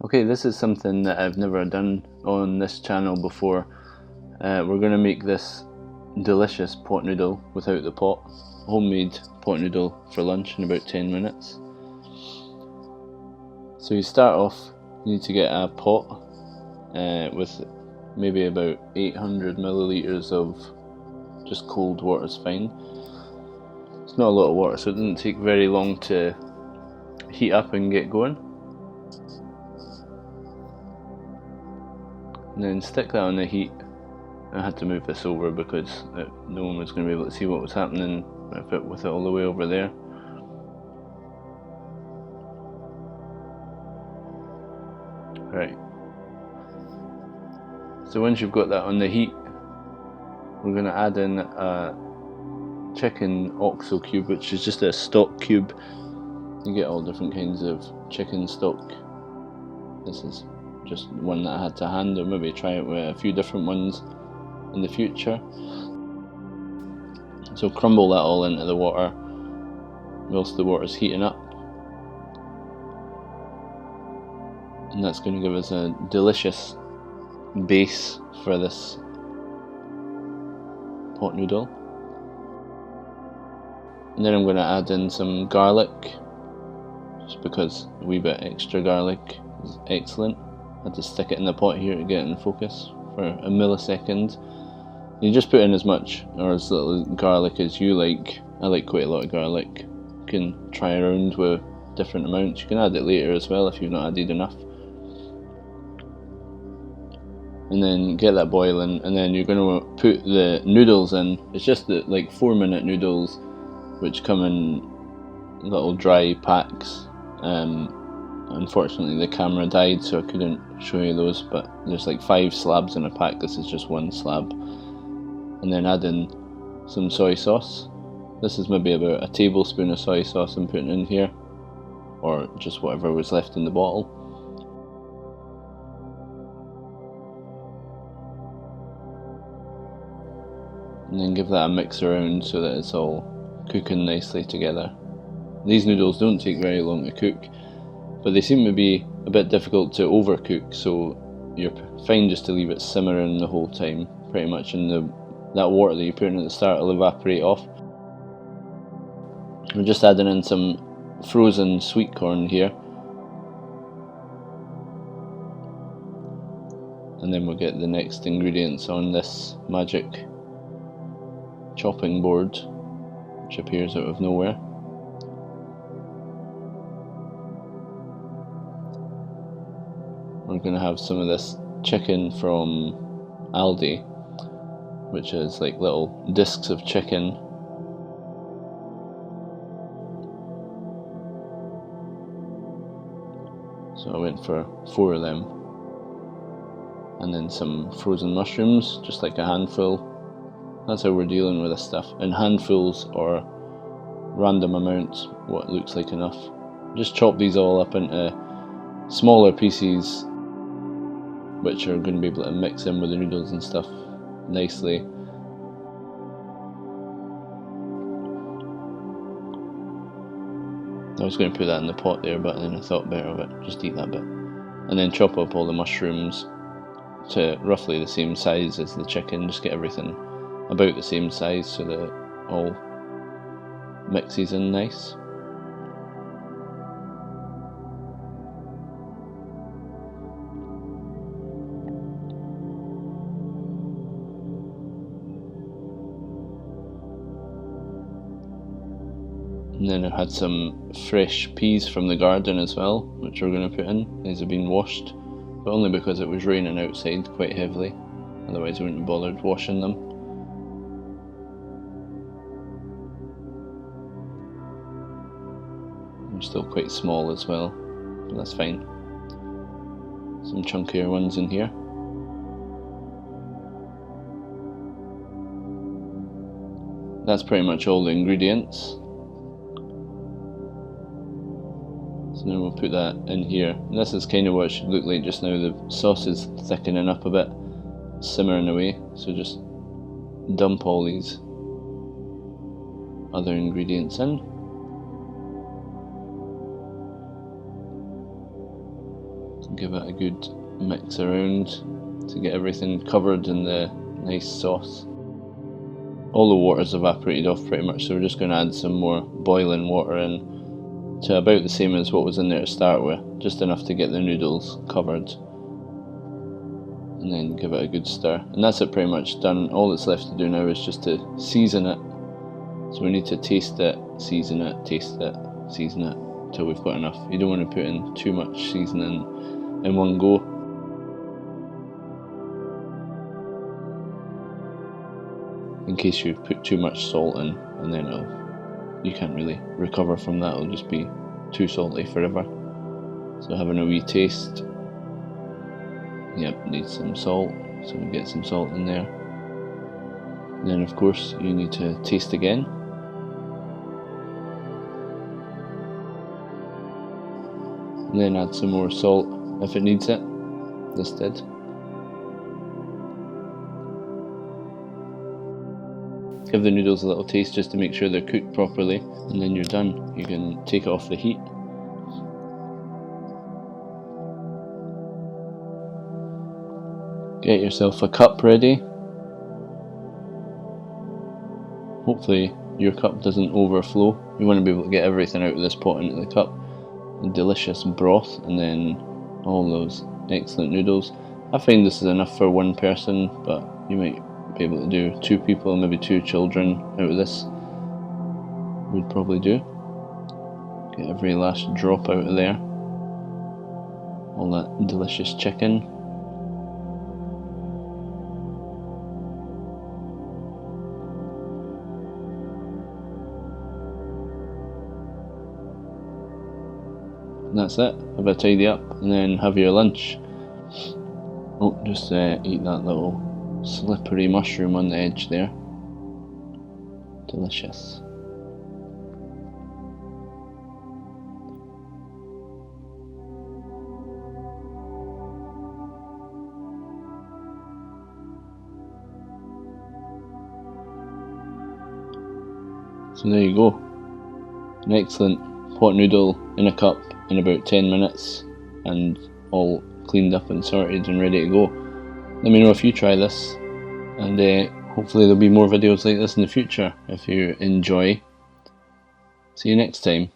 Okay, this is something that I've never done on this channel before. We're going to make this delicious pot noodle without the pot. Homemade pot noodle for lunch in about 10 minutes. So you start off, you need to get a pot with maybe about 800 milliliters of just cold water is fine. It's not a lot of water, so it doesn't take very long to heat up and get going. And then stick that on the heat. I had to move this over because no one was going to be able to see what was happening with it all the way over there. Right. So once you've got that on the heat, we're going to add in a chicken oxo cube, which is just a stock cube. You get all different kinds of chicken stock. This is just one that I had to hand, or maybe try it with a few different ones in the future. So crumble that all into the water whilst the water's heating up, and that's going to give us a delicious base for this pot noodle. And then I'm going to add in some garlic, just because a wee bit extra garlic is excellent. I had to stick it in the pot here to get it in focus for a millisecond. You just put in as much or as little garlic as you like. I like quite a lot of garlic. You can try around with different amounts. You can add it later as well if you've not added enough. And then get that boiling, and then you're going to put the noodles in. It's just the 4-minute noodles, which come in little dry packs. Unfortunately the camera died, so I couldn't show you those, but there's 5 slabs in a pack. This is just 1 slab. And then add in some soy sauce. This is maybe about a tablespoon of soy sauce I'm putting in here, or just whatever was left in the bottle. And then give that a mix around so that it's all cooking nicely together. These noodles don't take very long to cook, but they seem to be a bit difficult to overcook, so you're fine just to leave it simmering the whole time, pretty much, and that water that you put in at the start will evaporate off. We're just adding in some frozen sweet corn here, and then we'll get the next ingredients on this magic chopping board, which appears out of nowhere. We're going to have some of this chicken from Aldi, which is little discs of chicken. So I went for 4 of them. And then some frozen mushrooms, just a handful. That's how we're dealing with this stuff, in handfuls or random amounts, what looks like enough. Just chop these all up into smaller pieces, which are going to be able to mix in with the noodles and stuff nicely. I was going to put that in the pot there, but then I thought better of it, just eat that bit. And then chop up all the mushrooms to roughly the same size as the chicken, just get everything about the same size so that it all mixes in nice. And then I had some fresh peas from the garden as well, which we're going to put in. These have been washed, but only because it was raining outside quite heavily, otherwise I wouldn't have bothered washing them. They're still quite small as well, but that's fine. Some chunkier ones in here. That's pretty much all the ingredients. So now we'll put that in here. And this is kind of what it should look like just now. The sauce is thickening up a bit, simmering away. So just dump all these other ingredients in. Give it a good mix around to get everything covered in the nice sauce. All the water's evaporated off pretty much, so we're just going to add some more boiling water in to about the same as what was in there to start with, just enough to get the noodles covered, and then give it a good stir. And that's it, pretty much done. All that's left to do now is just to season it. So we need to taste it, season it, taste it, season it till we've got enough. You don't want to put in too much seasoning in one go. In case you put too much salt in, and then you can't really recover from that. It'll just be too salty forever. So having a wee taste. Yep, needs some salt, so we get some salt in there. And then of course you need to taste again. And then add some more salt if it needs it. This did. Give the noodles a little taste just to make sure they're cooked properly, and then you're done. You can take it off the heat. Get yourself a cup ready. Hopefully your cup doesn't overflow. You want to be able to get everything out of this pot into the cup. A delicious broth, and then all those excellent noodles. I find this is enough for one person, but you might be able to do 2 people, maybe 2 children out of this. Would probably do. Get every last drop out of there. All that delicious chicken. And that's it. Have a tidy up and then have your lunch. Oh, just eat that little slippery mushroom on the edge there. Delicious. So there you go. An excellent pot noodle in a cup in about 10 minutes, and all cleaned up and sorted and ready to go. Let me know if you try this, and hopefully there'll be more videos like this in the future if you enjoy. See you next time.